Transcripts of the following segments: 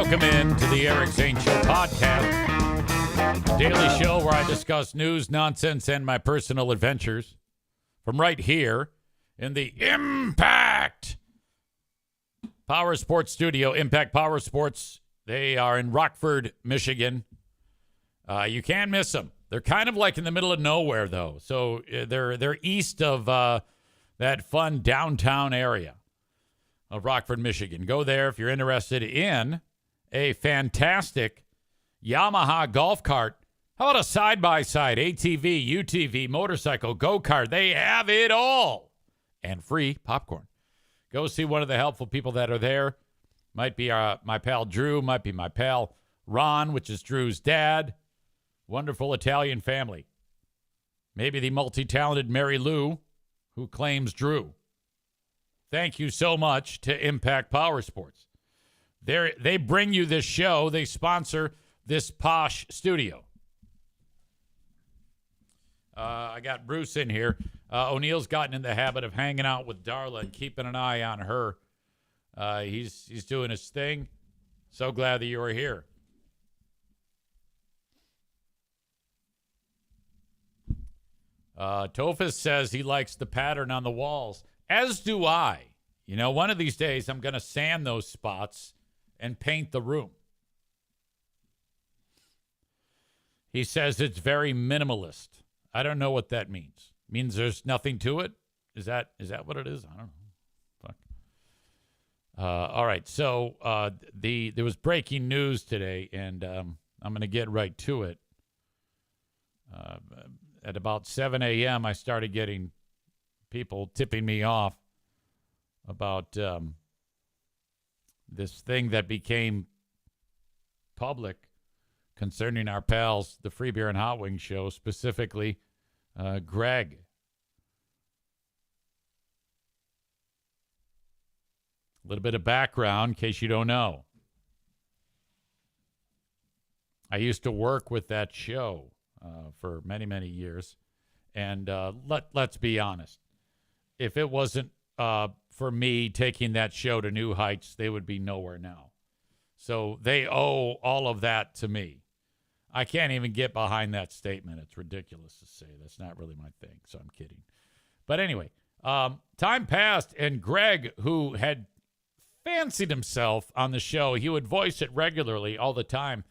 Welcome in to the Eric Zane Show podcast, daily show where I discuss news, nonsense, and my personal adventures from right here in the Impact Power Sports Studio. Impact Power Sports. They are in Rockford, Michigan. You can't miss them. They're kind of like in the middle of nowhere, though. So they're east of that fun downtown area of Rockford, Michigan. Go there if you're interested in a fantastic Yamaha golf cart. How about a side-by-side, ATV, UTV, motorcycle, go-kart? They have it all. And free popcorn. Go see one of the helpful people that are there. Might be my pal Drew. Might be my pal Ron, which is Drew's dad. Wonderful Italian family. Maybe the multi-talented Mary Lou, who claims Drew. Thank you so much to Impact Power Sports. They bring you this show. They sponsor this posh studio. I got Bruce in here. O'Neill's gotten in the habit of hanging out with Darla and keeping an eye on her. He's doing his thing. So glad that you were here. Tophus says he likes the pattern on the walls, as do I. You know, one of these days I'm going to sand those spots and paint the room. He says it's very minimalist. I don't know what that means. It means there's nothing to it? Is that what it is? I don't know. Fuck. All right. So there was breaking news today, and I'm going to get right to it. At about 7 a.m., I started getting people tipping me off about this thing that became public concerning our pals, the Free Beer and Hot Wings show, specifically Greg. A little bit of background in case you don't know. I used to work with that show for many, many years. And let's be honest. If it wasn't for me taking that show to new heights, they would be nowhere now. So they owe all of that to me. I can't even get behind that statement. It's ridiculous to say. That's not really my thing, so I'm kidding. But anyway, time passed, and Greg, who had fancied himself on the show, he would voice it regularly all the time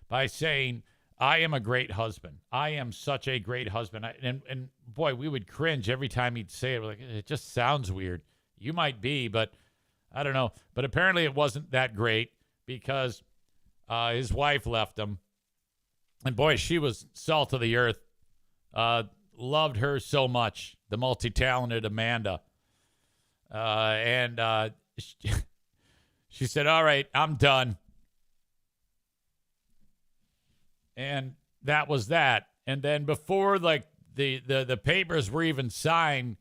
by saying, I am a great husband. I am such a great husband. And boy, we would cringe every time he'd say it. We're like, it just sounds weird. You might be, but I don't know. But apparently it wasn't that great because his wife left him. And boy, she was salt of the earth. Loved her so much, the multi-talented Amanda. She said, all right, I'm done. And that was that. And then before like the papers were even signed,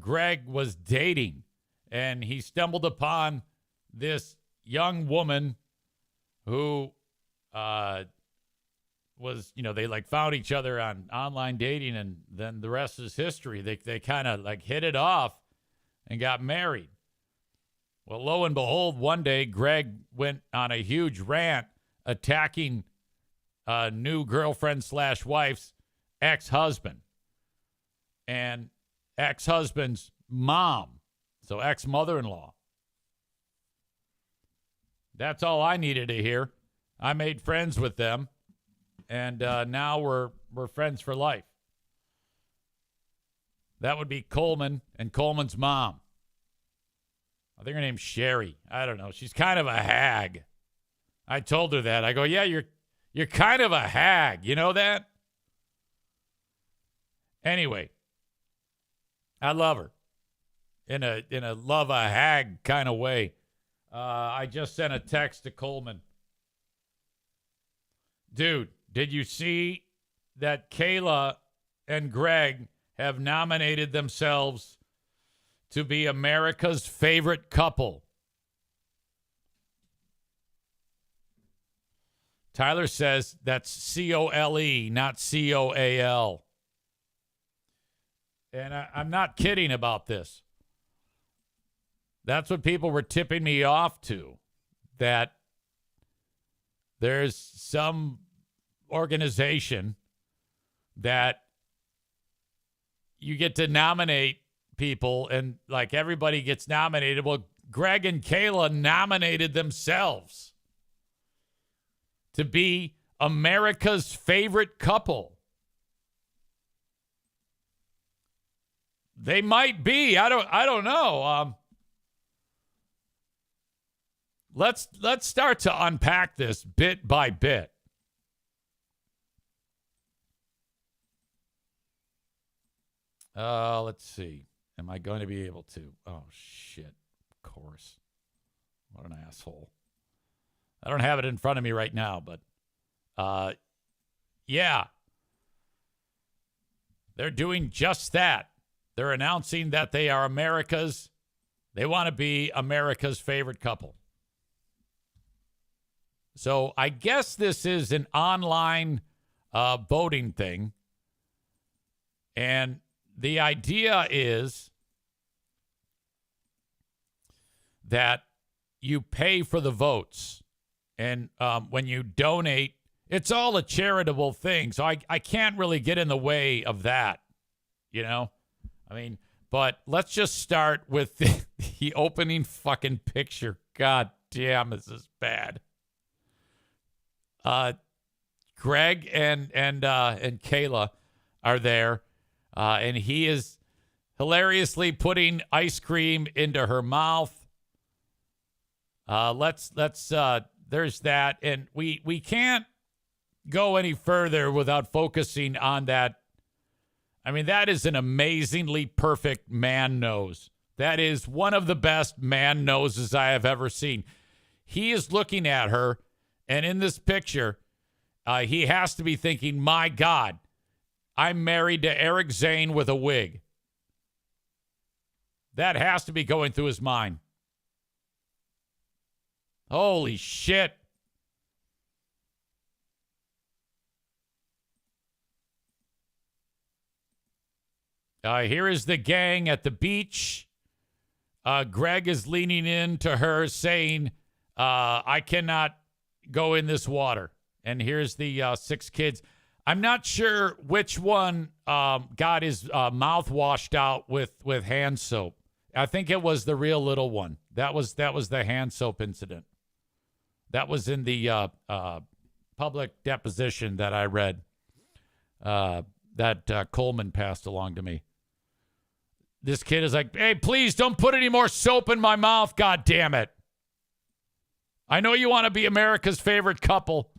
Greg was dating, and he stumbled upon this young woman who was, they like found each other on online dating, and then the rest is history. They kind of like hit it off and got married. Well, lo and behold, one day Greg went on a huge rant attacking new girlfriend / wife's ex-husband and ex-husband's mom, so ex-mother-in-law. That's all I needed to hear. I made friends with them, and now we're friends for life. That would be Coleman and Coleman's mom. I think her name's Sherry. I don't know. She's kind of a hag. I told her that. I go, yeah, you're kind of a hag. You know that? Anyway, I love her in a love a hag kind of way. I just sent a text to Coleman. Dude, did you see that Kayla and Greg have nominated themselves to be America's favorite couple? Tyler says that's C-O-L-E, not C-O-A-L. And I'm not kidding about this. That's what people were tipping me off to, that there's some organization that you get to nominate people, and like everybody gets nominated. Well, Greg and Kayla nominated themselves to be America's favorite couple. They might be. I don't know. Let's start to unpack this bit by bit. Let's see. Am I going to be able to? Oh, shit. Of course. What an asshole. I don't have it in front of me right now, but yeah. They're doing just that. They're announcing that they are they want to be America's favorite couple. So I guess this is an online voting thing. And the idea is that you pay for the votes. And when you donate, it's all a charitable thing. So I can't really get in the way of that, you know? I mean, but let's just start with the opening fucking picture. God damn, this is bad. Greg and Kayla are there, and he is hilariously putting ice cream into her mouth. There's that, and we can't go any further without focusing on that. I mean, that is an amazingly perfect man nose. That is one of the best man noses I have ever seen. He is looking at her, and in this picture, he has to be thinking, my God, I'm married to Eric Zane with a wig. That has to be going through his mind. Holy shit. Here is the gang at the beach. Greg is leaning into her saying, I cannot go in this water. And here's the 6 kids. I'm not sure which one got his mouth washed out with hand soap. I think it was the real little one. That was the hand soap incident. That was in the public deposition that I read that Coleman passed along to me. This kid is like, hey, please don't put any more soap in my mouth, God damn it. I know you want to be America's favorite couple.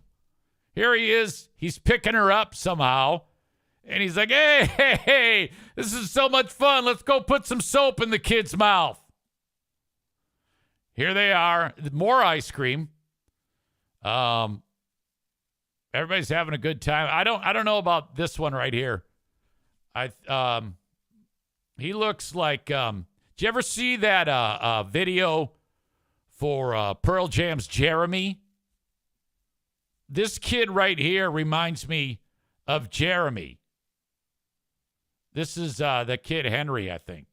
Here he is. He's picking her up somehow. And he's like, hey, this is so much fun. Let's go put some soap in the kid's mouth. Here they are. More ice cream. Everybody's having a good time. I don't know about this one right here. He looks like, did you ever see that video for Pearl Jam's Jeremy? This kid right here reminds me of Jeremy. This is the kid Henry, I think.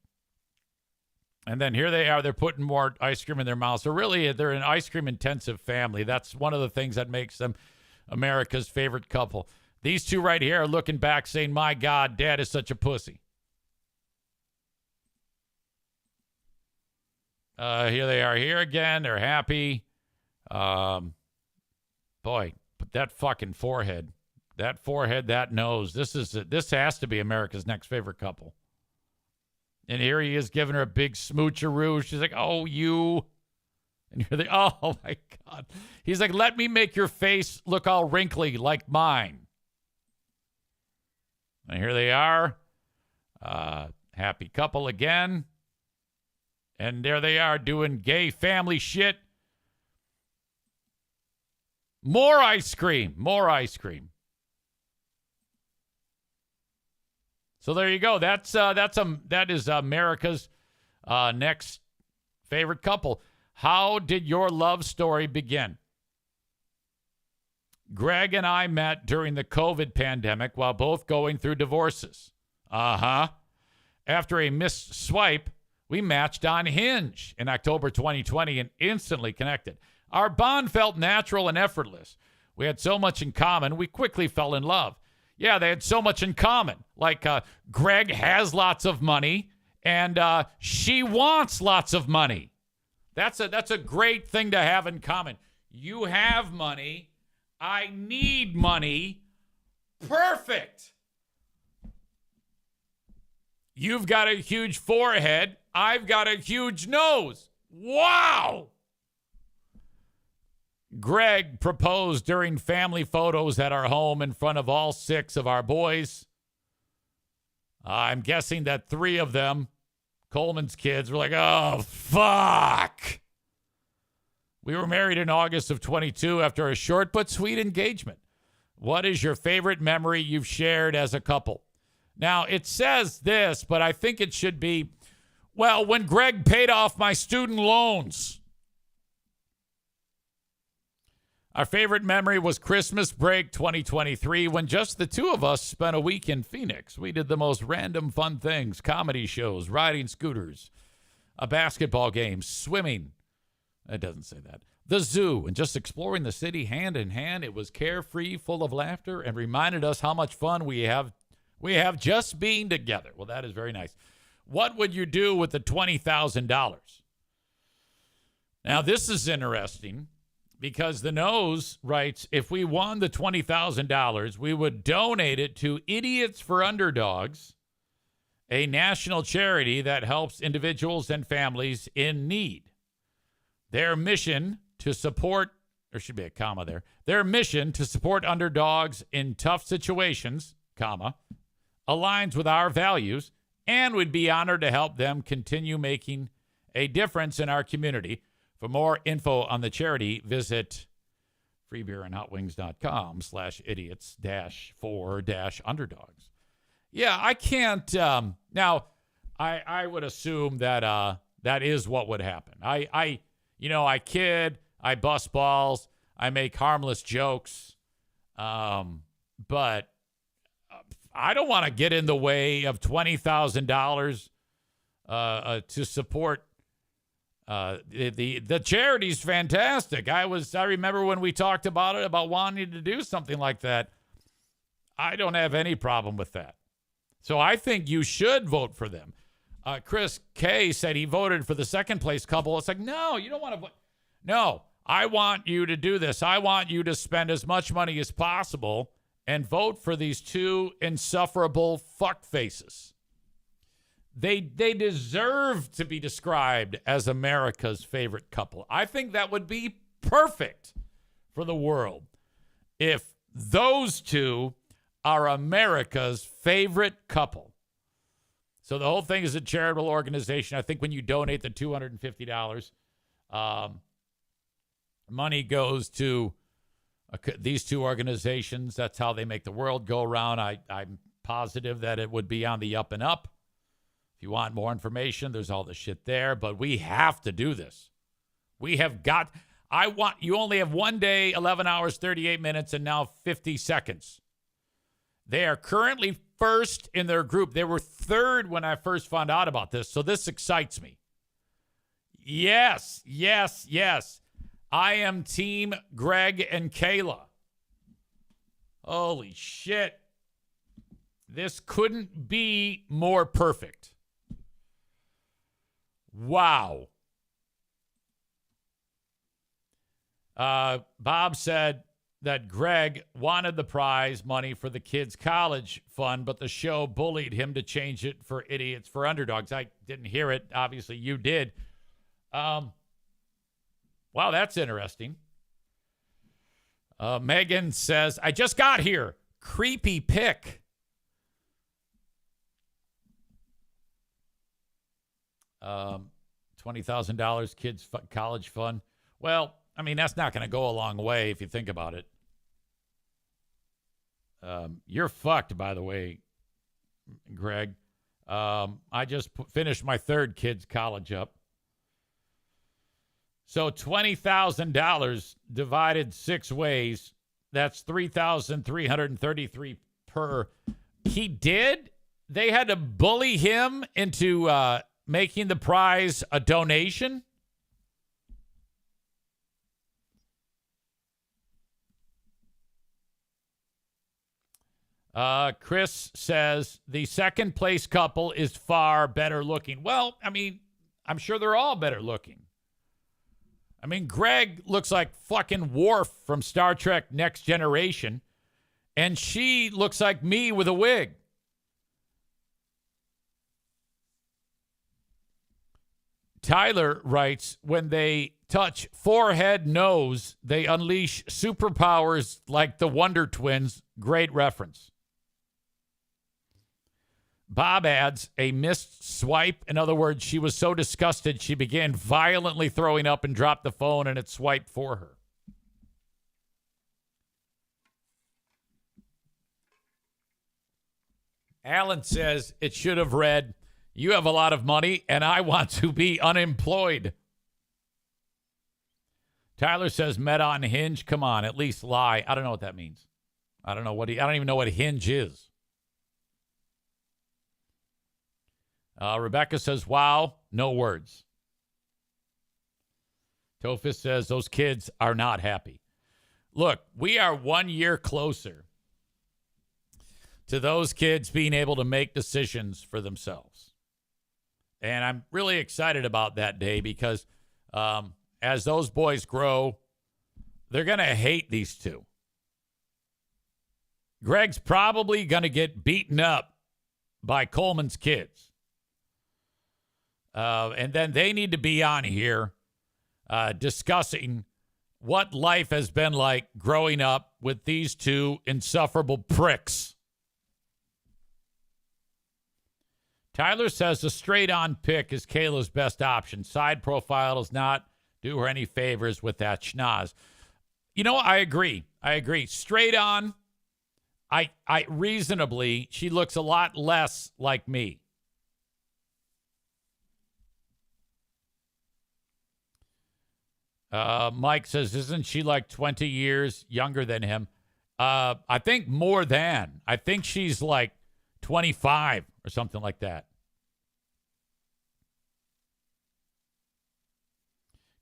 And then here they are. They're putting more ice cream in their mouths. So really, they're an ice cream intensive family. That's one of the things that makes them America's favorite couple. These two right here are looking back saying, my God, Dad is such a pussy. Here they are here again. They're happy. Boy, but that fucking forehead, that nose. This has to be America's next favorite couple. And here he is giving her a big smoocheroo. She's like, oh, you. And you're like, oh, my God. He's like, let me make your face look all wrinkly like mine. And here they are. Happy couple again. And there they are doing gay family shit. More ice cream. So there you go. That is America's next favorite couple. How did your love story begin? Greg and I met during the COVID pandemic while both going through divorces. After a missed swipe, we matched on Hinge in October 2020 and instantly connected. Our bond felt natural and effortless. We had so much in common, we quickly fell in love. Yeah, they had so much in common. Like Greg has lots of money, and she wants lots of money. That's a great thing to have in common. You have money. I need money. Perfect. You've got a huge forehead. I've got a huge nose. Wow. Greg proposed during family photos at our home in front of all 6 of our boys. I'm guessing that 3 of them, Coleman's kids, were like, oh, fuck. We were married in August of 22 after a short but sweet engagement. What is your favorite memory you've shared as a couple? Now, it says this, but I think it should be, well, when Greg paid off my student loans. Our favorite memory was Christmas break 2023 when just the 2 of us spent a week in Phoenix. We did the most random fun things, comedy shows, riding scooters, a basketball game, swimming. It doesn't say that. The zoo, and just exploring the city hand in hand. It was carefree, full of laughter, and reminded us how much fun we have just being together. Well, that is very nice. What would you do with the $20,000? Now, this is interesting because the Nose writes, if we won the $20,000, we would donate it to Idiots for Underdogs, a national charity that helps individuals and families in need. Their mission to support, there should be a comma there, their mission to support underdogs in tough situations, comma, aligns with our values, and would be honored to help them continue making a difference in our community. For more info on the charity, visit freebeerandhotwings.com/idiots-for-underdogs. Yeah, I can't. Now, I would assume that that is what would happen. I kid, I bust balls, I make harmless jokes, but I don't want to get in the way of $20,000 to support the charity's fantastic. I remember when we talked about wanting to do something like that. I don't have any problem with that. So I think you should vote for them. Chris K said he voted for the second place couple. It's like, no, you don't want to vote. No, I want you to do this. I want you to spend as much money as possible and vote for these 2 insufferable fuckfaces. They deserve to be described as America's favorite couple. I think that would be perfect for the world if those 2 are America's favorite couple. So the whole thing is a charitable organization. I think when you donate the $250, money goes to these 2 organizations. That's how they make the world go around. I'm positive that it would be on the up and up. If you want more information, there's all the shit there. But we have to do this. We have got. You only have 1 day, 11 hours, 38 minutes, and now 50 seconds. They are currently first in their group. They were third when I first found out about this, so this excites me. Yes. I am Team Greg and Kayla. Holy shit. This couldn't be more perfect. Wow. Bob said that Greg wanted the prize money for the kids' college fund, but the show bullied him to change it for Idiots for Underdogs. I didn't hear it. Obviously, you did. Wow, that's interesting. Megan says, I just got here. Creepy pic. $20,000 kids' college fund. Well, I mean, that's not going to go a long way if you think about it. You're fucked, by the way, Greg. I just finished my 3rd kid's college up. So $20,000 divided 6 ways, that's $3,333 per. He did? They had to bully him into making the prize a donation? Chris says the second place couple is far better looking. Well, I mean, I'm sure they're all better looking. I mean, Greg looks like fucking Worf from Star Trek Next Generation, and she looks like me with a wig. Tyler writes, when they touch forehead, nose, they unleash superpowers like the Wonder Twins. Great reference. Bob adds, a missed swipe. In other words, she was so disgusted, she began violently throwing up and dropped the phone, and it swiped for her. Alan says it should have read, you have a lot of money, and I want to be unemployed. Tyler says, met on Hinge. Come on, at least lie. I don't know what that means. I don't even know what Hinge is. Rebecca says, wow, no words. Tophis says, those kids are not happy. Look, we are 1 year closer to those kids being able to make decisions for themselves. And I'm really excited about that day because as those boys grow, they're going to hate these two. Greg's probably going to get beaten up by Coleman's kids. And then they need to be on here discussing what life has been like growing up with these two insufferable pricks. Tyler says a straight-on pick is Kayla's best option. Side profile does not do her any favors with that schnoz. You know, I agree. Straight on, I reasonably, she looks a lot less like me. Mike says, isn't she like 20 years younger than him? I think more than. I think she's like 25 or something like that.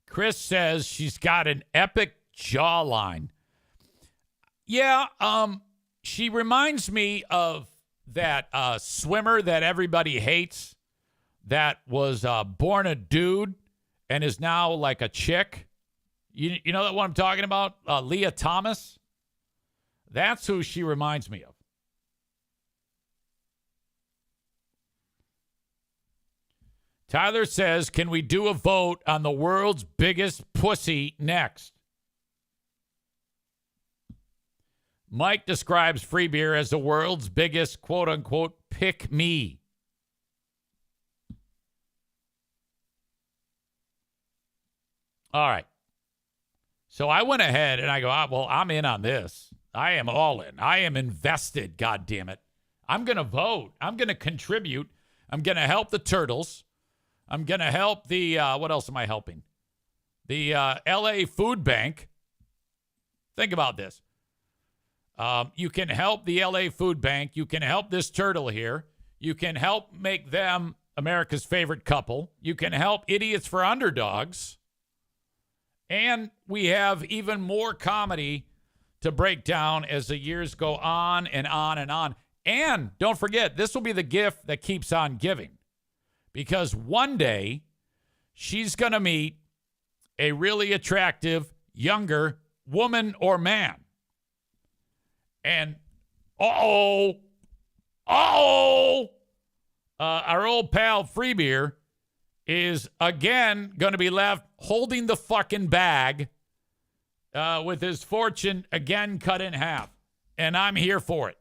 Chris says she's got an epic jawline. Yeah, she reminds me of that swimmer that everybody hates that was born a dude and is now like a chick. You know that what I'm talking about? Leah Thomas? That's who she reminds me of. Tyler says, can we do a vote on the world's biggest pussy next? Mike describes free beer as the world's biggest, quote-unquote, pick me. All right. So I went ahead and I go, well, I'm in on this. I am all in. I am invested, goddammit. I'm going to vote. I'm going to contribute. I'm going to help the turtles. I'm going to help the, what else am I helping? The LA Food Bank. Think about this. You can help the LA Food Bank. You can help this turtle here. You can help make them America's favorite couple. You can help Idiots for Underdogs. And we have even more comedy to break down as the years go on and on and on. And don't forget, this will be the gift that keeps on giving. Because one day, she's going to meet a really attractive, younger woman or man. And, our old pal Freebeer is again going to be left holding the fucking bag with his fortune again cut in half. And I'm here for it.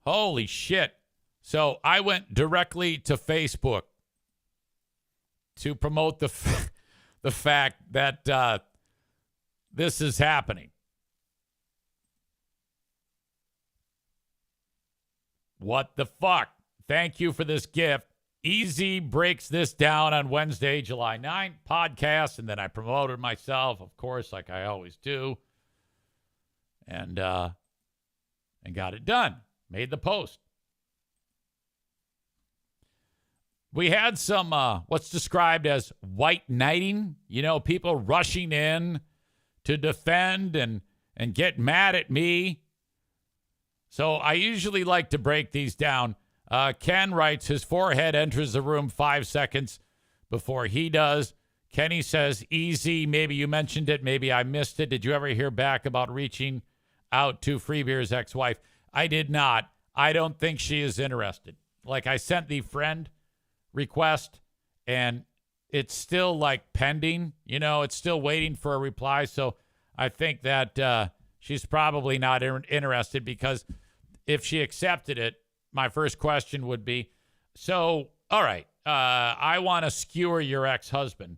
Holy shit. So I went directly to Facebook to promote the fact that this is happening. What the fuck? Thank you for this gift. Easy breaks this down on Wednesday, July 9th, podcast, and then I promoted myself, of course, like I always do, and got it done. Made the post. We had some what's described as white knighting, people rushing in to defend and get mad at me. So I usually like to break these down. Ken writes, his forehead enters the room 5 seconds before he does. Kenny says, easy. Maybe you mentioned it. Maybe I missed it. Did you ever hear back about reaching out to Freebeer's ex-wife? I did not. I don't think she is interested. Like, I sent the friend request, and it's still, like, pending. You know, it's still waiting for a reply. So I think that she's probably not interested, because if she accepted it, my first question would be, so, all right, I want to skewer your ex-husband.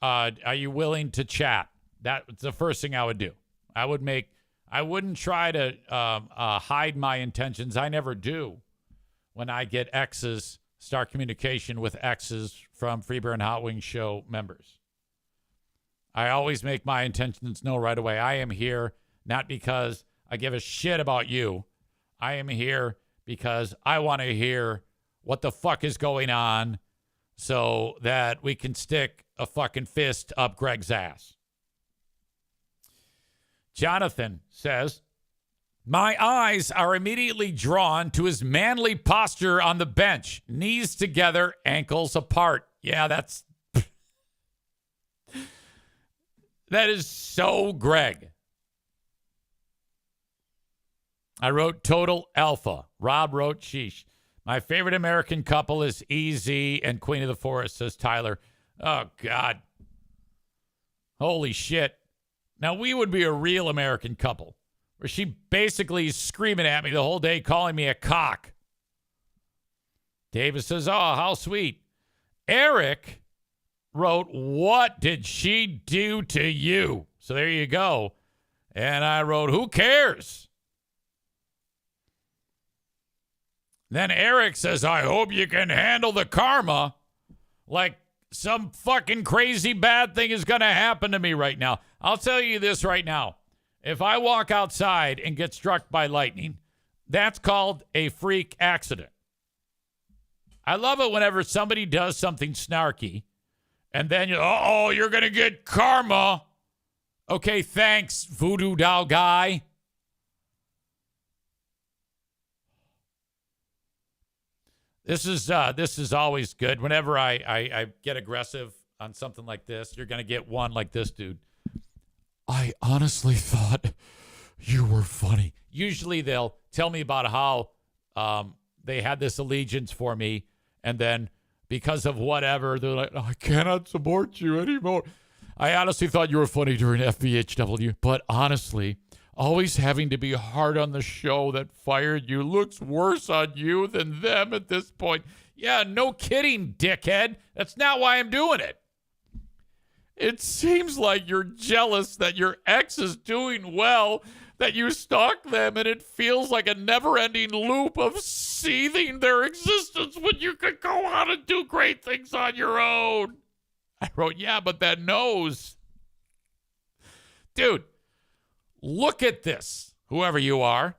Are you willing to chat? That's the first thing I would do. I wouldn't try to hide my intentions. I never do when I get exes, start communication with exes from Freebeer and Hot Wings Show members. I always make my intentions known right away. I am here not because I give a shit about you. I am here because I want to hear what the fuck is going on so that we can stick a fucking fist up Greg's ass. Jonathan says, my eyes are immediately drawn to his manly posture on the bench, knees together, ankles apart. Yeah, that is so Greg. I wrote total alpha. Rob wrote sheesh. My favorite American couple is EZ and Queen of the Forest, says Tyler. Oh, God. Holy shit. Now, we would be a real American couple, where she basically is screaming at me the whole day, calling me a cock. Davis says, oh, how sweet. Eric wrote, what did she do to you? So there you go. And I wrote, who cares? Then Eric says, I hope you can handle the karma. Like some fucking crazy bad thing is going to happen to me right now. I'll tell you this right now. If I walk outside and get struck by lightning, that's called a freak accident. I love it whenever somebody does something snarky, and then you're going to get karma. Okay, thanks, voodoo doll guy. This is always good. Whenever I get aggressive on something like this, you're going to get one like this dude. I honestly thought you were funny. Usually they'll tell me about how they had this allegiance for me, and then because of whatever, they're like, I cannot support you anymore. I honestly thought you were funny during FBHW, but honestly, always having to be hard on the show that fired you looks worse on you than them at this point. Yeah, no kidding, dickhead. That's not why I'm doing it. It seems like you're jealous that your ex is doing well, that you stalk them, and it feels like a never-ending loop of seething their existence when you could go out and do great things on your own. I wrote, yeah, but that nose. Dude, look at this, whoever you are.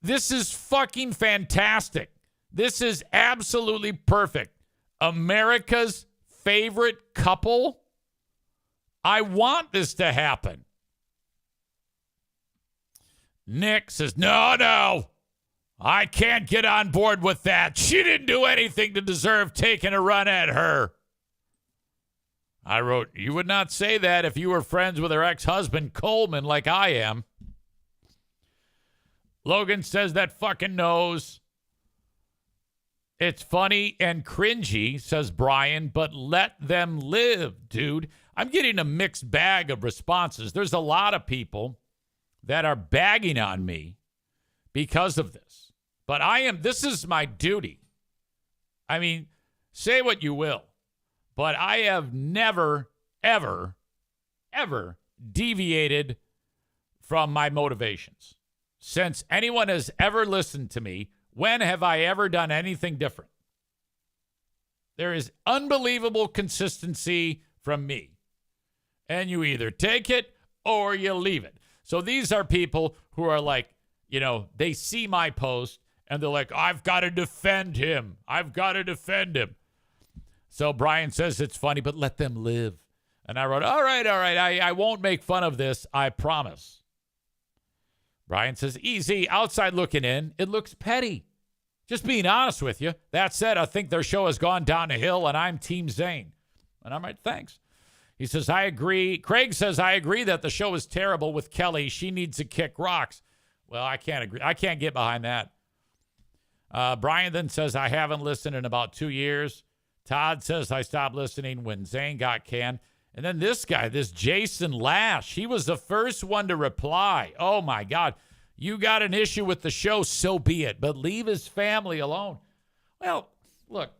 This is fucking fantastic. This is absolutely perfect. America's favorite couple. I want this to happen. Nick says, no, I can't get on board with that. She didn't do anything to deserve taking a run at her. I wrote, you would not say that if you were friends with her ex-husband, Coleman, like I am. Logan says that fucking nose. It's funny and cringy, says Brian, but let them live, dude. I'm getting a mixed bag of responses. There's a lot of people that are bagging on me because of this. But this is my duty. I mean, say what you will, but I have never, ever, ever deviated from my motivations. Since anyone has ever listened to me, when have I ever done anything different? There is unbelievable consistency from me. And you either take it or you leave it. So these are people who are like, they see my post and they're like, I've got to defend him. I've got to defend him. So Brian says it's funny, but let them live. And I wrote, all right. I won't make fun of this. I promise. Brian says, easy. Outside looking in, it looks petty. Just being honest with you. That said, I think their show has gone down a hill, and I'm Team Zane. And I'm like, thanks. He says, I agree. Craig says, I agree that the show is terrible with Kelly. She needs to kick rocks. Well, I can't agree. I can't get behind that. Brian then says, I haven't listened in about 2 years. Todd says, I stopped listening when Zane got canned. And then this guy, this Jason Lash, he was the first one to reply. Oh, my God. You got an issue with the show, so be it. But leave his family alone. Well, look,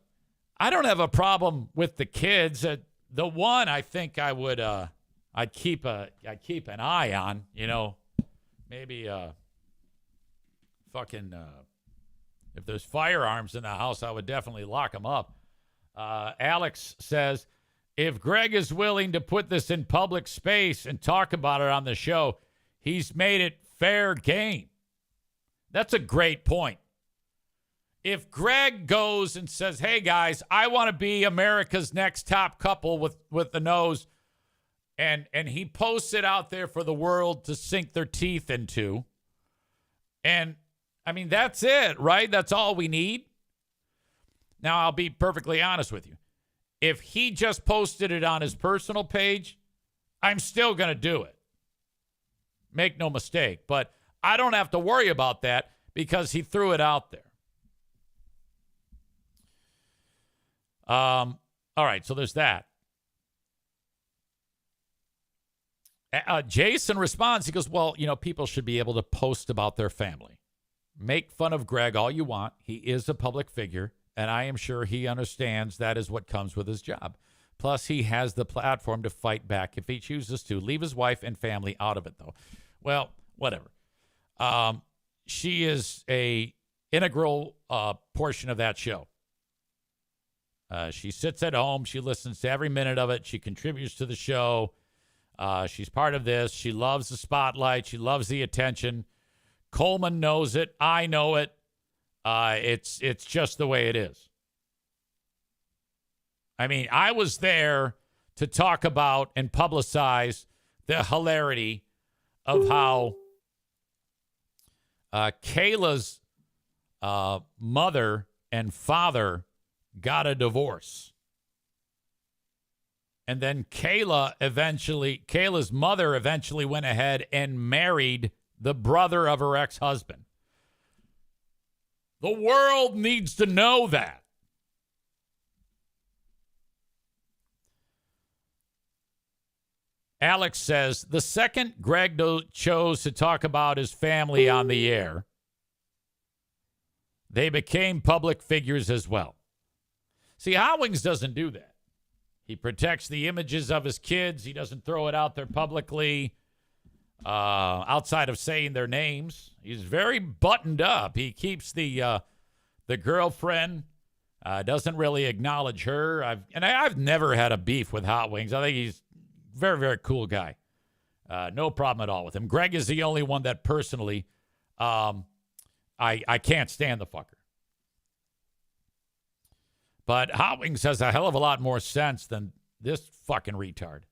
I don't have a problem with the kids. The one I think I would, I'd keep an eye on, maybe if there's firearms in the house, I would definitely lock them up. Alex says, if Greg is willing to put this in public space and talk about it on the show, he's made it fair game. That's a great point. If Greg goes and says, hey, guys, I want to be America's next top couple with the nose, and he posts it out there for the world to sink their teeth into, and, I mean, that's it, right? That's all we need. Now, I'll be perfectly honest with you. If he just posted it on his personal page, I'm still going to do it. Make no mistake. But I don't have to worry about that because he threw it out there. All right, so there's that. Jason responds. He goes, well, people should be able to post about their family. Make fun of Greg all you want. He is a public figure, and I am sure he understands that is what comes with his job. Plus, he has the platform to fight back if he chooses to. Leave his wife and family out of it, though. Well, whatever. She is a integral portion of that show. She sits at home. She listens to every minute of it. She contributes to the show. She's part of this. She loves the spotlight. She loves the attention. Coleman knows it. I know it. It's just the way it is. I mean, I was there to talk about and publicize the hilarity of how Kayla's mother and father got a divorce. And then Kayla's mother eventually went ahead and married the brother of her ex-husband. The world needs to know that. Alex says, the second Greg chose to talk about his family on the air, they became public figures as well. See, Howings doesn't do that. He protects the images of his kids. He doesn't throw it out there publicly outside of saying their names. He's very buttoned up. He keeps the girlfriend, doesn't really acknowledge her. I've never had a beef with Hot Wings. I think he's a very, very cool guy. No problem at all with him. Greg is the only one that personally I can't stand the fucker. But Hot Wings has a hell of a lot more sense than this fucking retard.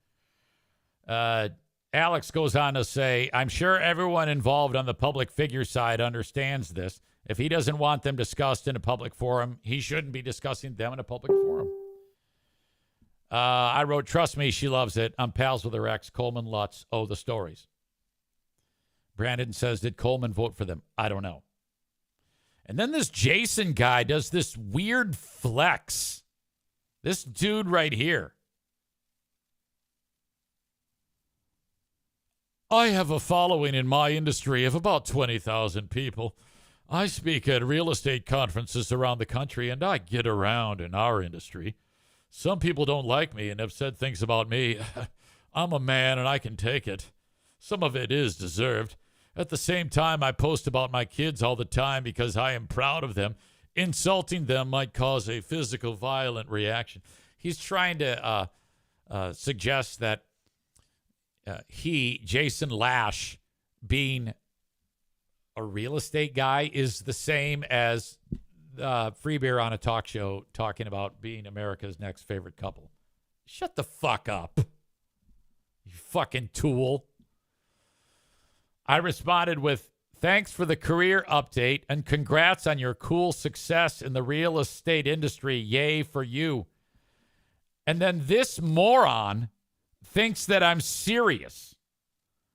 Alex goes on to say, I'm sure everyone involved on the public figure side understands this. If he doesn't want them discussed in a public forum, he shouldn't be discussing them in a public forum. I wrote, trust me, she loves it. I'm pals with her ex, Coleman Lutz. Oh, the stories. Brandon says, did Coleman vote for them? I don't know. And then this Jason guy does this weird flex. This dude right here. I have a following in my industry of about 20,000 people. I speak at real estate conferences around the country, and I get around in our industry. Some people don't like me and have said things about me. I'm a man, and I can take it. Some of it is deserved. At the same time, I post about my kids all the time because I am proud of them. Insulting them might cause a physical, violent reaction. He's trying to suggest that Jason Lash, being a real estate guy, is the same as Free Beer on a talk show talking about being America's next favorite couple. Shut the fuck up. You fucking tool. I responded with, thanks for the career update and congrats on your cool success in the real estate industry. Yay for you. And then this moron thinks that I'm serious.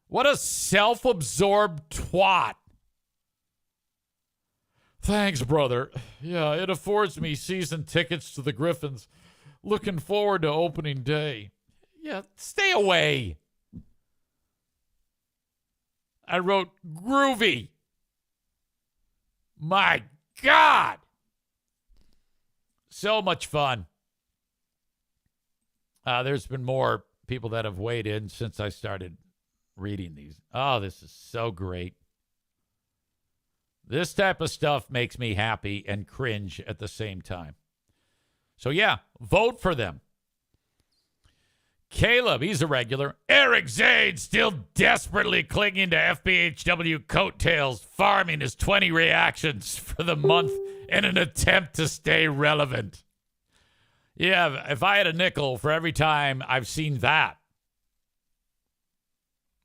What a self-absorbed twat. Thanks, brother. Yeah, it affords me season tickets to the Griffins. Looking forward to opening day. Yeah, stay away. I wrote groovy. My God. So much fun. There's been more people that have weighed in since I started reading these. Oh, this is so great. This type of stuff makes me happy and cringe at the same time. So, yeah, vote for them. Caleb, he's a regular. Eric Zane still desperately clinging to FBHW coattails, farming his 20 reactions for the month in an attempt to stay relevant. Yeah, if I had a nickel for every time I've seen that,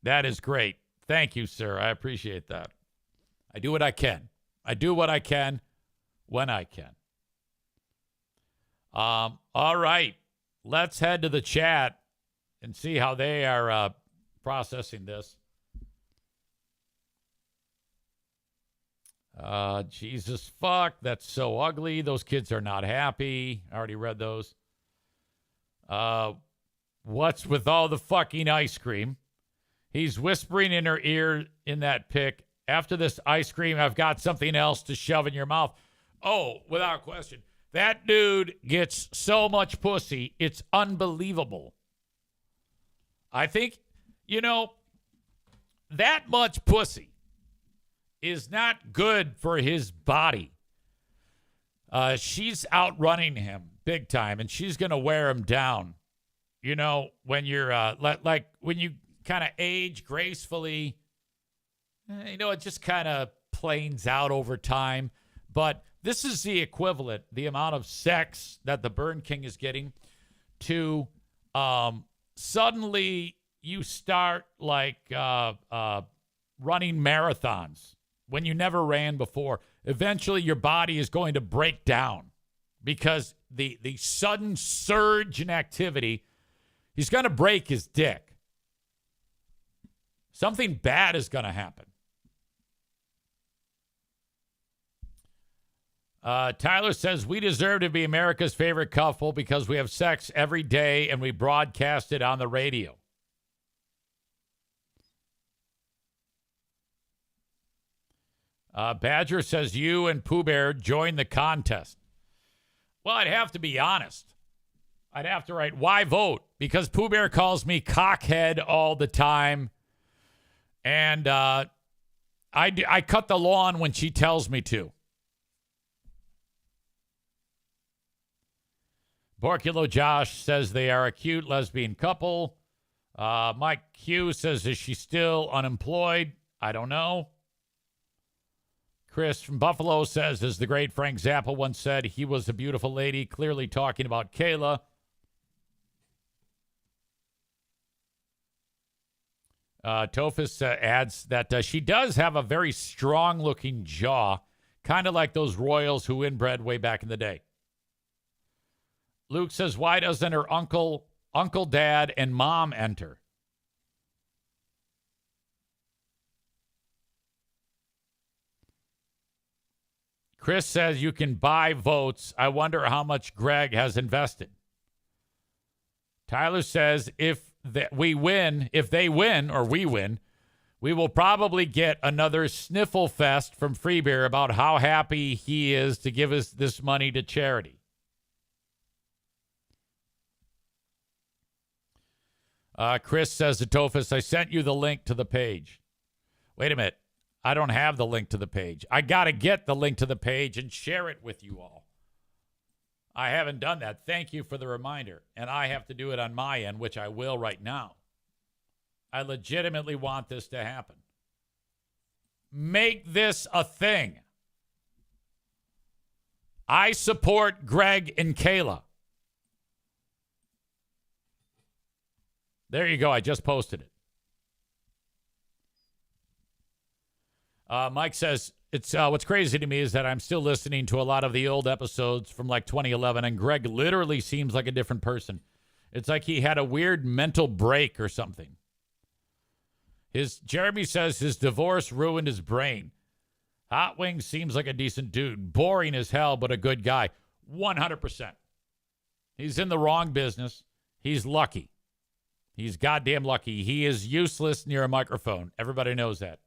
that is great. Thank you, sir. I appreciate that. I do what I can. I do what I can when I can. All right. Let's head to the chat and see how they are processing this. Jesus fuck, that's so ugly. Those kids are not happy. I already read those. What's with all the fucking ice cream? He's whispering in her ear in that pic. After this ice cream, I've got something else to shove in your mouth. Oh, without question. That dude gets so much pussy. It's unbelievable. I think, that much pussy is not good for his body. She's outrunning him big time, and she's going to wear him down. When you're, like when you kind of age gracefully, it just kind of planes out over time. But this is the equivalent, the amount of sex that the Burn King is getting to suddenly you start like running marathons when you never ran before. Eventually your body is going to break down because the sudden surge in activity, he's going to break his dick. Something bad is going to happen. Tyler says, we deserve to be America's favorite couple because we have sex every day and we broadcast it on the radio. Badger says, you and Pooh Bear join the contest. Well, I'd have to be honest. I'd have to write, why vote? Because Pooh Bear calls me cockhead all the time. And I cut the lawn when she tells me to. Borculo Josh says they are a cute lesbian couple. Mike Q says, is she still unemployed? I don't know. Chris from Buffalo says, as the great Frank Zappa once said, he was a beautiful lady, clearly talking about Kayla. Tophus adds that she does have a very strong-looking jaw, kind of like those royals who inbred way back in the day. Luke says, why doesn't her uncle, dad, and mom enter? Chris says you can buy votes. I wonder how much Greg has invested. Tyler says if they win, or we win, we will probably get another sniffle fest from Freebeer about how happy he is to give us this money to charity. Chris says to Tophus, I sent you the link to the page. Wait a minute. I don't have the link to the page. I got to get the link to the page and share it with you all. I haven't done that. Thank you for the reminder. And I have to do it on my end, which I will right now. I legitimately want this to happen. Make this a thing. I support Greg and Kayla. There you go. I just posted it. Mike says, it's what's crazy to me is that I'm still listening to a lot of the old episodes from like 2011, and Greg literally seems like a different person. It's like he had a weird mental break or something. Jeremy says his divorce ruined his brain. Hot Wings seems like a decent dude. Boring as hell, but a good guy. 100%. He's in the wrong business. He's lucky. He's goddamn lucky. He is useless near a microphone. Everybody knows that.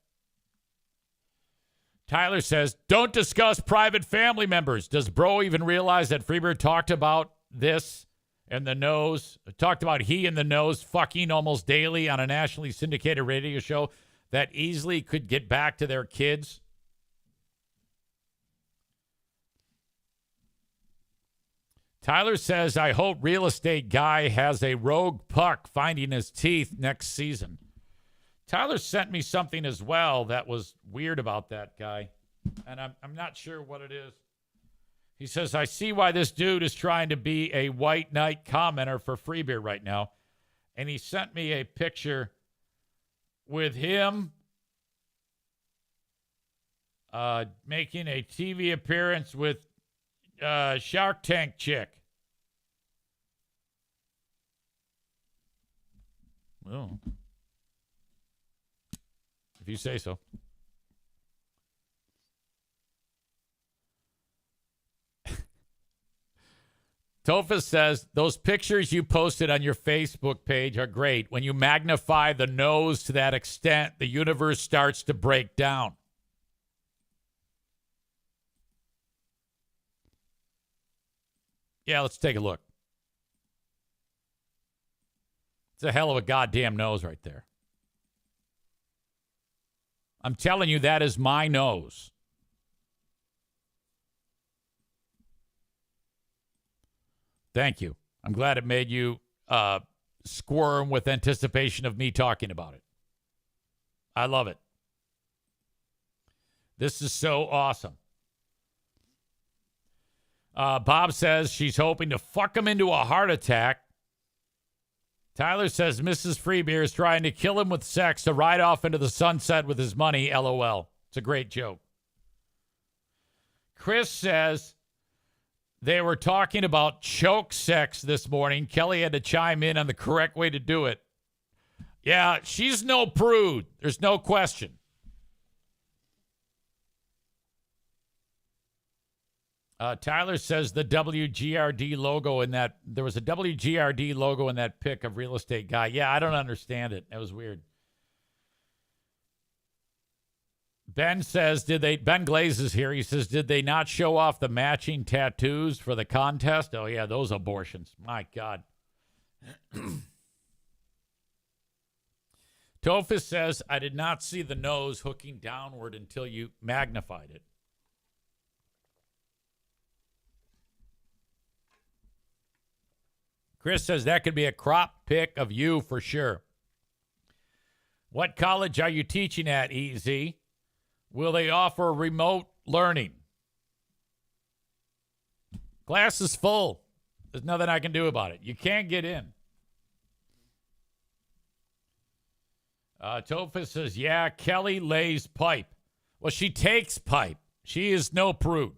Tyler says, don't discuss private family members. Does bro even realize that Freebird talked about this and the nose, talked about he and the nose fucking almost daily on a nationally syndicated radio show that easily could get back to their kids? Tyler says, I hope real estate guy has a rogue puck finding his teeth next season. Tyler sent me something as well that was weird about that guy, and I'm not sure what it is. He says, I see why this dude is trying to be a white knight commenter for Free Beer right now. And he sent me a picture with him making a TV appearance with Shark Tank chick. Well, if you say so. Tophus says, those pictures you posted on your Facebook page are great. When you magnify the nose to that extent, the universe starts to break down. Yeah, let's take a look. It's a hell of a goddamn nose right there. I'm telling you, that is my nose. Thank you. I'm glad it made you squirm with anticipation of me talking about it. I love it. This is so awesome. Bob says she's hoping to fuck him into a heart attack. Tyler says Mrs. Freebeer is trying to kill him with sex to ride off into the sunset with his money. LOL. It's a great joke. Chris says they were talking about choke sex this morning. Kelly had to chime in on the correct way to do it. Yeah, she's no prude. There's no question. Tyler says the WGRD logo in that, there was a WGRD logo in that pic of real estate guy. Yeah, I don't understand it. It was weird. Ben says, Ben Glaze is here. He says, did they not show off the matching tattoos for the contest? Oh, yeah, those abortions. My God. Tophus says, I did not see the nose hooking downward until you magnified it. Chris says that could be a crop pic of you for sure. What college are you teaching at, EZ? Will they offer remote learning? Class is full. There's nothing I can do about it. You can't get in. Tophus says, yeah, Kelly lays pipe. Well, she takes pipe. She is no prude.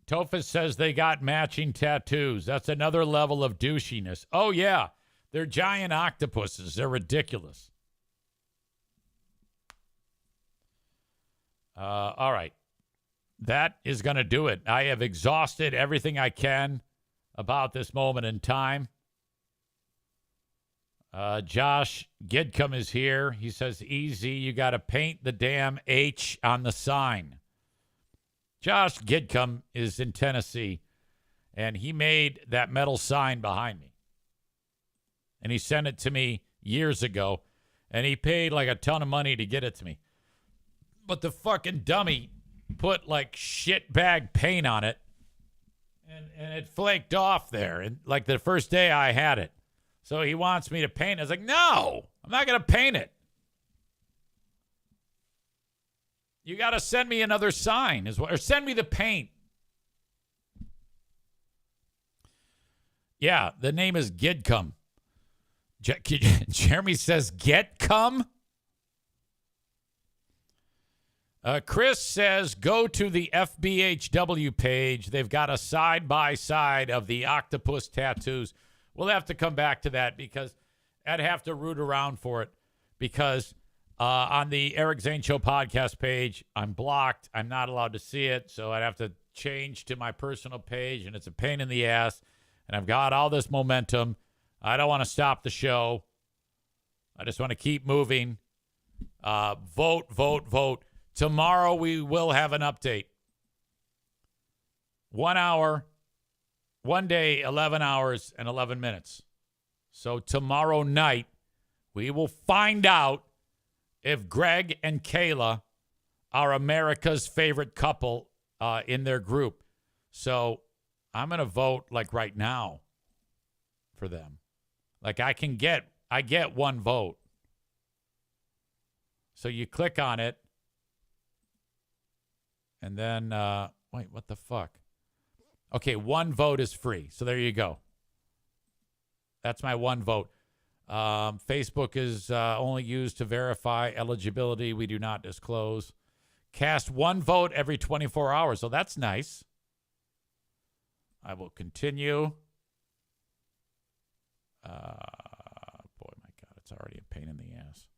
Tophus says they got matching tattoos. That's another level of douchiness. Oh, yeah. They're giant octopuses. They're ridiculous. All right. That is going to do it. I have exhausted everything I can about this moment in time. Josh Gidcombe is here. He says, easy, you got to paint the damn H on the sign. Josh Gidcombe is in Tennessee, and he made that metal sign behind me. And he sent it to me years ago, and he paid like a ton of money to get it to me. But the fucking dummy put like shitbag paint on it, and it flaked off there. And like the first day I had it. So he wants me to paint it. I was like, no, I'm not going to paint it. You got to send me another sign, or send me the paint. Yeah, the name is Gidcum. Jeremy says, get cum? Chris says, go to the FBHW page. They've got a side-by-side of the octopus tattoos. We'll have to come back to that because I'd have to root around for it because on the Eric Zane Show podcast page, I'm blocked. I'm not allowed to see it, so I'd have to change to my personal page, and it's a pain in the ass. And I've got all this momentum. I don't want to stop the show. I just want to keep moving. Vote, vote, vote. Tomorrow we will have an update. 1 hour, 1 day, 11 hours, and 11 minutes. So tomorrow night, we will find out if Greg and Kayla are America's favorite couple in their group. So I'm going to vote like right now for them. Like I get one vote. So you click on it. And then, wait, what the fuck? Okay, one vote is free. So there you go. That's my one vote. Facebook is only used to verify eligibility. We do not disclose. Cast one vote every 24 hours. So that's nice. I will continue. Boy, my God, it's already a pain in the ass.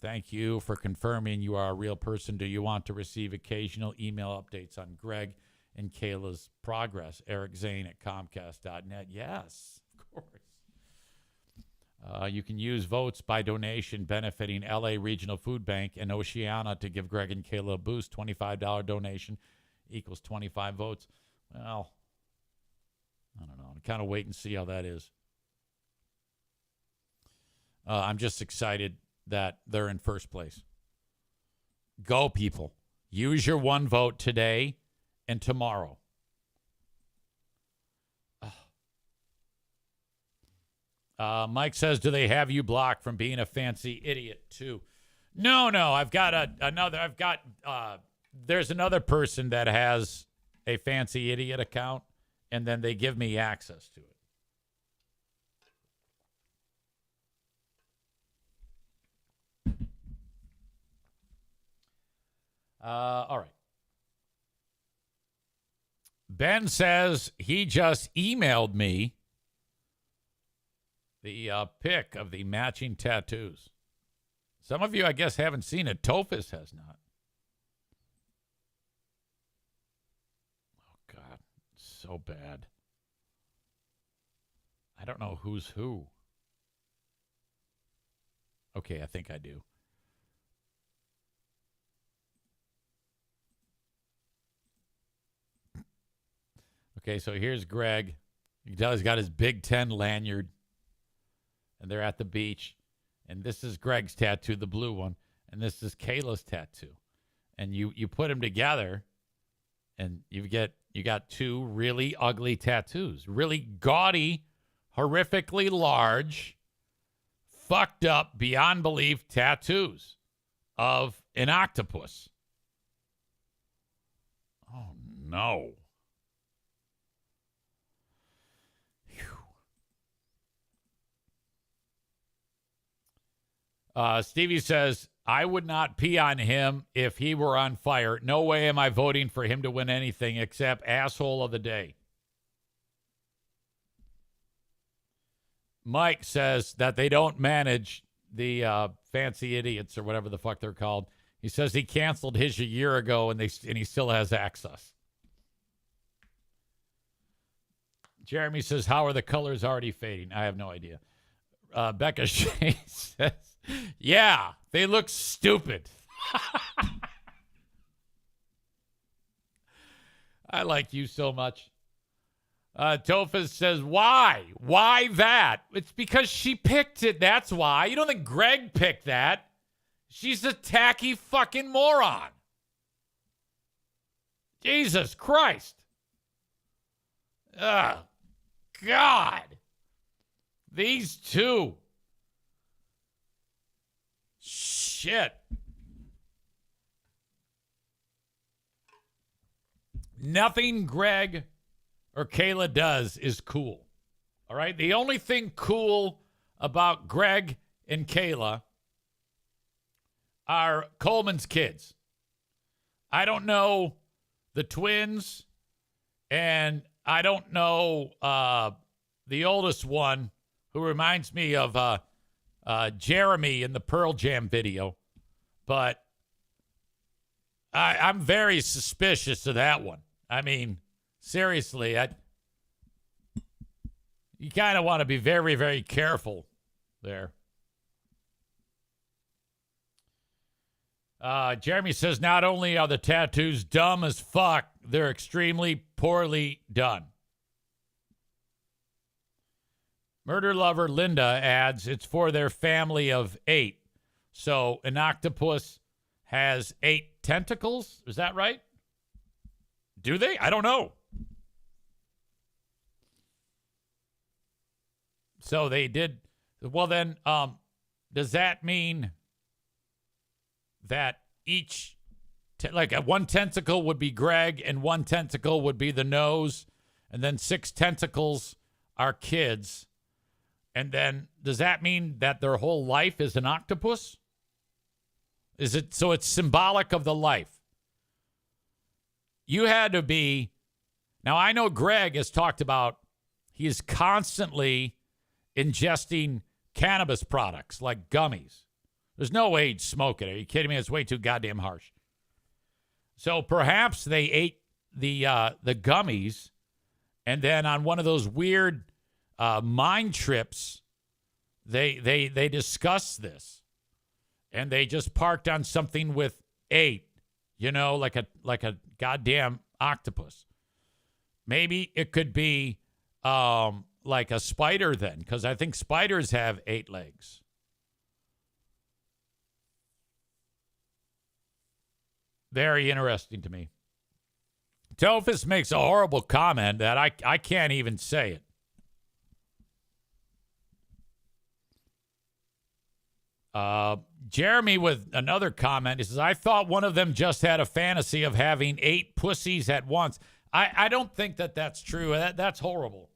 Thank you for confirming you are a real person. Do you want to receive occasional email updates on Greg and Kayla's progress? Eric Zane at Comcast.net. Yes, of course. You can use votes by donation benefiting LA Regional Food Bank and Oceana to give Greg and Kayla a boost. $25 donation equals 25 votes. Well, I don't know. I'm kind of wait and see how that is. I'm just excited that they're in first place. Go, people. Use your one vote today and tomorrow. Mike says, do they have you blocked from being a fancy idiot too? No. I've got there's another person that has a fancy idiot account, and then they give me access to it. All right. Ben says he just emailed me the pic of the matching tattoos. Some of you, I guess, haven't seen it. Tophus has not. Oh, God. So bad. I don't know who's who. Okay, I think I do. Okay, so here's Greg. You can tell he's got his Big Ten lanyard. And they're at the beach. And this is Greg's tattoo, the blue one. And this is Kayla's tattoo. And you put them together, and you got two really ugly tattoos. Really gaudy, horrifically large, fucked up, beyond belief tattoos of an octopus. Oh, no. Stevie says, I would not pee on him if he were on fire. No way am I voting for him to win anything except asshole of the day. Mike says that they don't manage the fancy idiots or whatever the fuck they're called. He says he canceled his a year ago and he still has access. Jeremy says, how are the colors already fading? I have no idea. Becca Shea says, yeah, they look stupid. I like you so much. Tophus says, why? Why that? It's because she picked it. That's why. You don't think Greg picked that? She's a tacky fucking moron. Jesus Christ. Ugh. God. These two. Shit. Nothing Greg or Kayla does is cool. All right? The only thing cool about Greg and Kayla are Coleman's kids. I don't know the twins, and I don't know the oldest one, who reminds me of Jeremy in the Pearl Jam video. But I'm very suspicious of that one. I mean, seriously, you kind of want to be very, very careful there. Jeremy says, not only are the tattoos dumb as fuck, they're extremely poorly done. Murder lover Linda adds, it's for their family of 8. So an octopus has 8 tentacles? Is that right? Do they? I don't know. So they did. Well, then, does that mean that each, like one tentacle would be Greg and one tentacle would be the nose, and then 6 tentacles are kids? And then does that mean that their whole life is an octopus? Is it so it's symbolic of the life? You had to be. Now, I know Greg has talked about he is constantly ingesting cannabis products like gummies. There's no way he'd smoke it. Are you kidding me? It's way too goddamn harsh. So perhaps they ate the gummies, and then on one of those weird mind trips, they discussed this, and they just parked on something with 8, like a goddamn octopus. Maybe it could be like a spider then, because I think spiders have 8 legs. Very interesting to me. Tophus makes a horrible comment that I can't even say it. Jeremy with another comment. He says, I thought one of them just had a fantasy of having 8 pussies at once. I don't think that's true. That's horrible.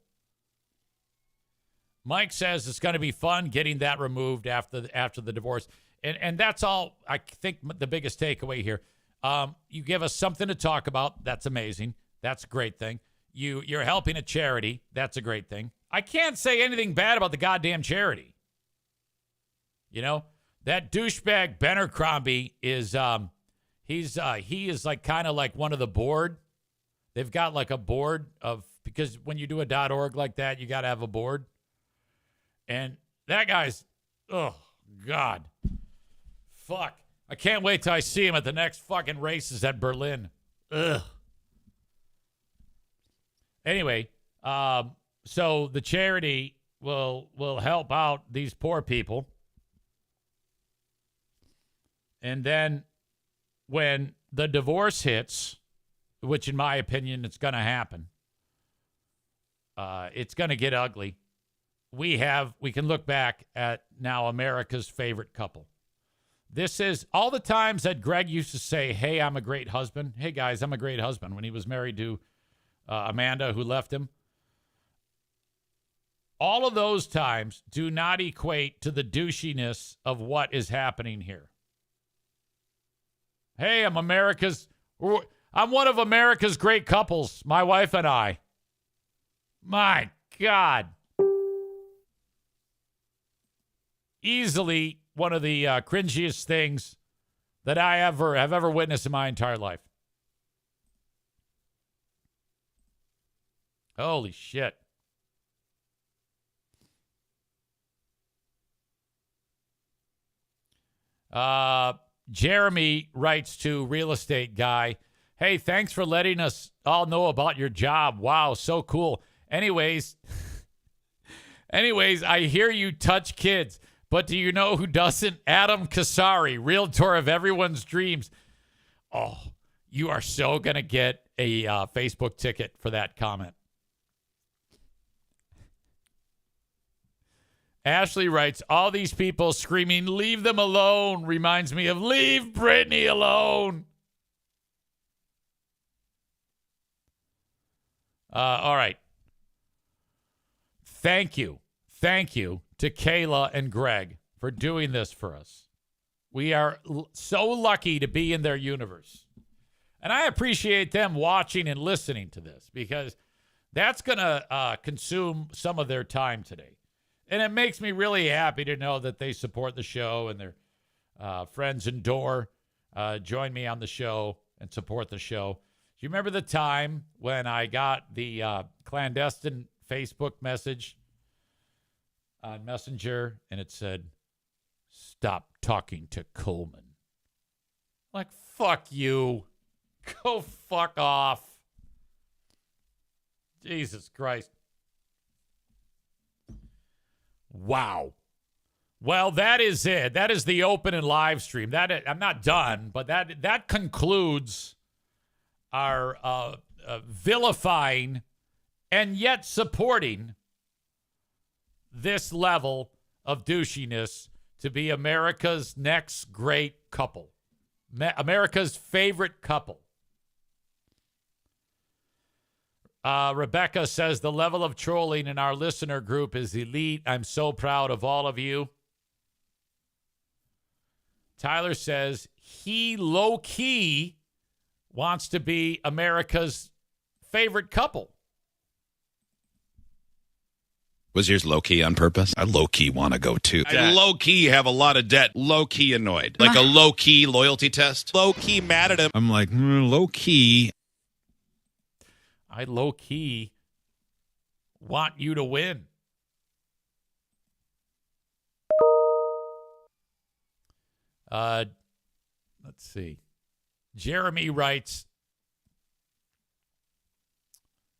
Mike says it's going to be fun getting that removed after the divorce. And that's all, I think, the biggest takeaway here. You give us something to talk about. That's amazing. That's a great thing. You're helping a charity. That's a great thing. I can't say anything bad about the goddamn charity. That douchebag Bennercrombie is he is like kind of like one of the board. They've got like a board because when you do a .org like that, you got to have a board. And that guy's, oh God, fuck. I can't wait till I see him at the next fucking races at Berlin. Ugh. Anyway, so the charity will help out these poor people. And then when the divorce hits, which in my opinion it's going to happen, it's going to get ugly. We can look back at now America's favorite couple. This is all the times that Greg used to say, hey, I'm a great husband. Hey, guys, I'm a great husband when he was married to Amanda, who left him. All of those times do not equate to the douchiness of what is happening here. Hey, I'm one of America's great couples, my wife and I. My God. Easily one of the cringiest things that I have ever witnessed in my entire life. Holy shit. Jeremy writes to Real Estate Guy, hey, thanks for letting us all know about your job. Wow, so cool. Anyways, I hear you touch kids. But do you know who doesn't? Adam Kasari, realtor of everyone's dreams. Oh, you are so going to get a Facebook ticket for that comment. Ashley writes, all these people screaming, leave them alone, reminds me of leave Britney alone. All right. Thank you. Thank you to Kayla and Greg for doing this for us. We are so lucky to be in their universe. And I appreciate them watching and listening to this because that's going to consume some of their time today. And it makes me really happy to know that they support the show and their friends indoor join me on the show and support the show. Do you remember the time when I got the clandestine Facebook message on Messenger and it said, "Stop talking to Coleman"? Like, fuck you. Go fuck off. Jesus Christ. Wow. Well, that is it. That is the open and live stream. I'm not done, but that concludes our vilifying and yet supporting this level of douchiness to be America's next great couple. America's favorite couple. Rebecca says the level of trolling in our listener group is elite. I'm so proud of all of you. Tyler says he low-key wants to be America's favorite couple. Was yours low-key on purpose? I low-key want to go too. I low-key have a lot of debt. Low-key annoyed. Like a low-key loyalty test. Low-key mad at him. I'm like, low-key. I low-key want you to win. Let's see. Jeremy writes,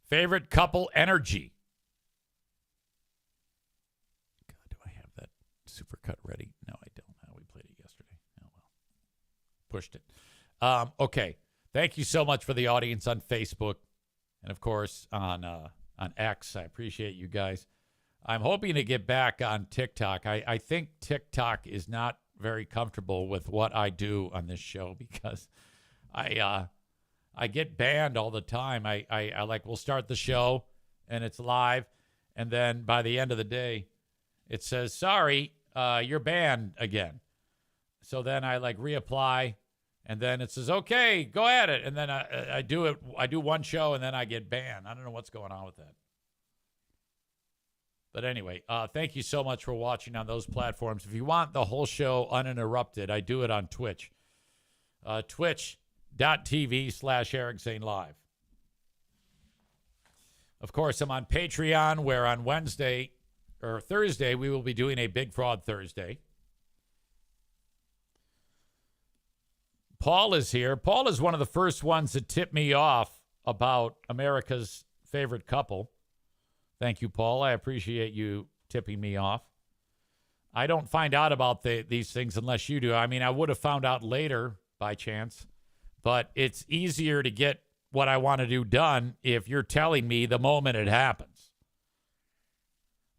favorite couple energy. God, do I have that supercut ready? No, I don't. Oh, we played it yesterday. Oh, well. Pushed it. Okay. Thank you so much for the audience on Facebook. And, of course, on X. I appreciate you guys. I'm hoping to get back on TikTok. I think TikTok is not very comfortable with what I do on this show because I get banned all the time. I like, we'll start the show, and it's live. And then by the end of the day, it says, sorry, you're banned again. So then I, like, reapply. And then it says, okay, go at it. And then I do it. I do one show, and then I get banned. I don't know what's going on with that. But anyway, thank you so much for watching on those platforms. If you want the whole show uninterrupted, I do it on Twitch. Twitch.tv/Eric Zane Live. Of course, I'm on Patreon, where on Wednesday or Thursday, we will be doing a Big Fraud Thursday. Paul is here. Paul is one of the first ones that tipped me off about America's favorite couple. Thank you, Paul. I appreciate you tipping me off. I don't find out about these things unless you do. I mean, I would have found out later by chance, but it's easier to get what I want to do done if you're telling me the moment it happens.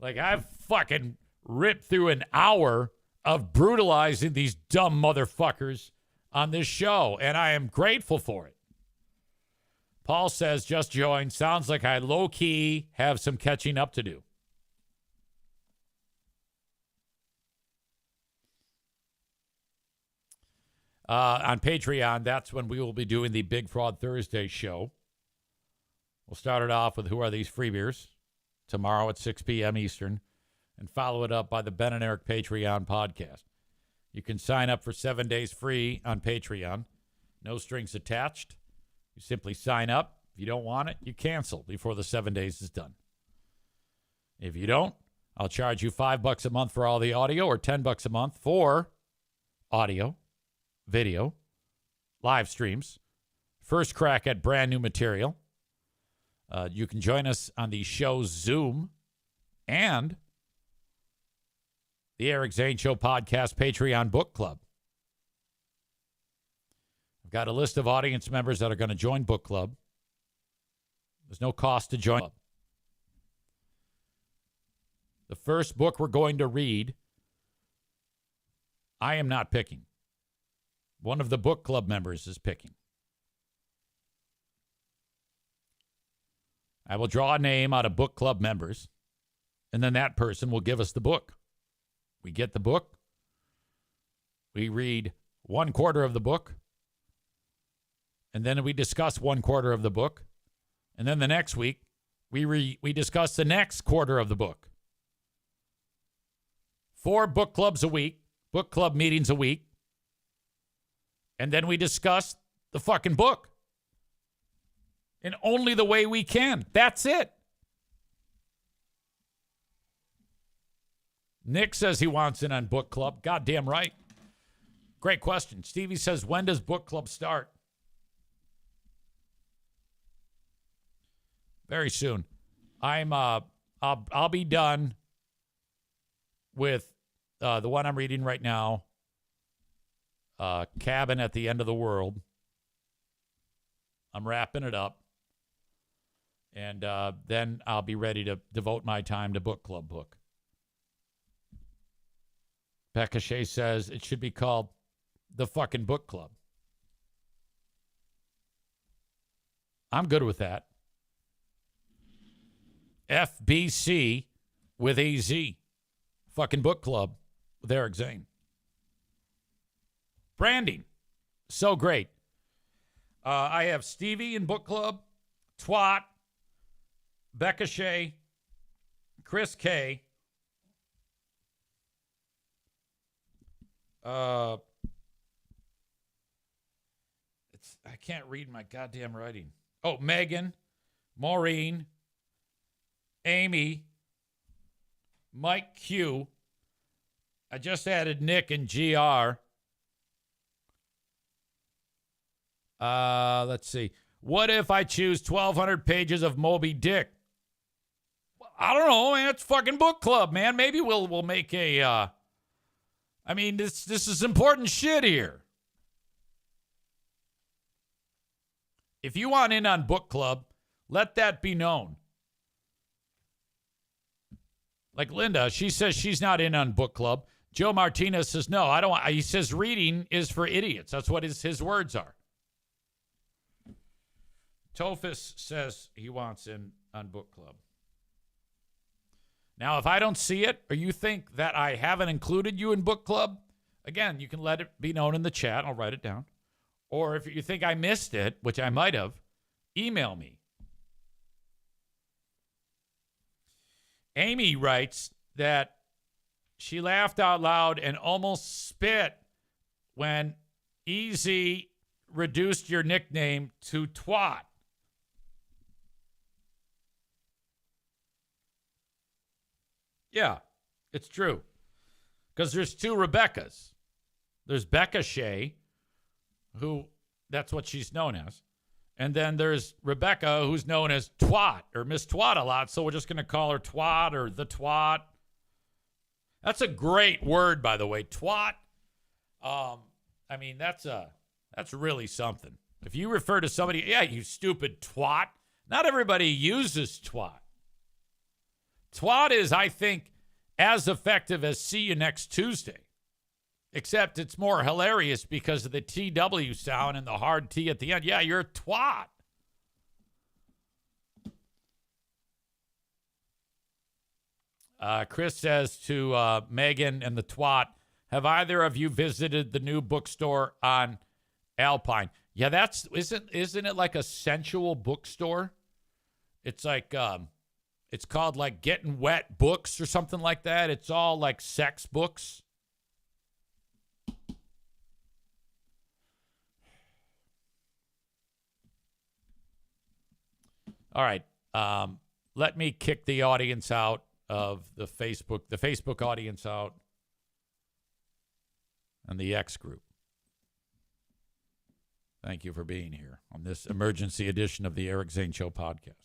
Like, I've fucking ripped through an hour of brutalizing these dumb motherfuckers on this show, and I am grateful for it. Paul says, just joined. Sounds like I low-key have some catching up to do. On Patreon, that's when we will be doing the Big Fraud Thursday show. We'll start it off with Who Are These Free Beers? Tomorrow at 6 p.m. Eastern, and follow it up by the Ben and Eric Patreon podcast. You can sign up for 7 days free on Patreon. No strings attached. You simply sign up. If you don't want it, you cancel before the 7 days is done. If you don't, I'll charge you $5 a month for all the audio or $10 a month for audio, video, live streams, first crack at brand new material. You can join us on the show's Zoom and the Eric Zane Show Podcast Patreon Book Club. I've got a list of audience members that are going to join Book Club. There's no cost to join. The first book we're going to read, I am not picking. One of the book club members is picking. I will draw a name out of book club members, and then that person will give us the book. We get the book. We read 1/4 of the book, and then we discuss 1/4 of the book, and then the next week we discuss the next quarter of the book. 4 book clubs a week, book club meetings a week, and then we discuss the fucking book in only the way we can. That's it. Nick says he wants in on book club. Goddamn right. Great question. Stevie says, when does book club start? Very soon. I'll be done with the one I'm reading right now, Cabin at the End of the World. I'm wrapping it up. And then I'll be ready to devote my time to book club book. Becca Shea says it should be called the fucking book club. I'm good with that. FBC with AZ. Fucking book club with Eric Zane. Branding. So great. I have Stevie in book club, Twat, Becca Shea, Chris K. I can't read my goddamn writing. Oh, Megan, Maureen, Amy, Mike Q. I just added Nick and GR. Let's see. What if I choose 1,200 pages of Moby Dick? I don't know, man. It's fucking book club, man. Maybe we'll make a. I mean, this is important shit here. If you want in on book club, let that be known. Like Linda, she says she's not in on book club. Joe Martinez says, no, I don't want. He says reading is for idiots. That's what his words are. Tophus says he wants in on book club. Now, if I don't see it, or you think that I haven't included you in book club, again, you can let it be known in the chat. I'll write it down. Or if you think I missed it, which I might have, email me. Amy writes that she laughed out loud and almost spit when Easy reduced your nickname to Twat. Yeah, it's true. Because there's 2 Rebeccas. There's Becca Shea, who that's what she's known as. And then there's Rebecca, who's known as Twat or Miss Twat a lot. So we're just going to call her Twat or the Twat. That's a great word, by the way. Twat. I mean, that's really something. If you refer to somebody, yeah, you stupid twat. Not everybody uses twat. Twat is, I think, as effective as see you next Tuesday. Except it's more hilarious because of the TW sound and the hard T at the end. Yeah, you're a twat. Chris says to Megan and the twat, have either of you visited the new bookstore on Alpine? Yeah, isn't it like a sensual bookstore? It's like it's called like Getting Wet Books or something like that. It's all like sex books. All right. Let me kick the audience out of the Facebook audience out and the X group. Thank you for being here on this emergency edition of the Eric Zane Show podcast.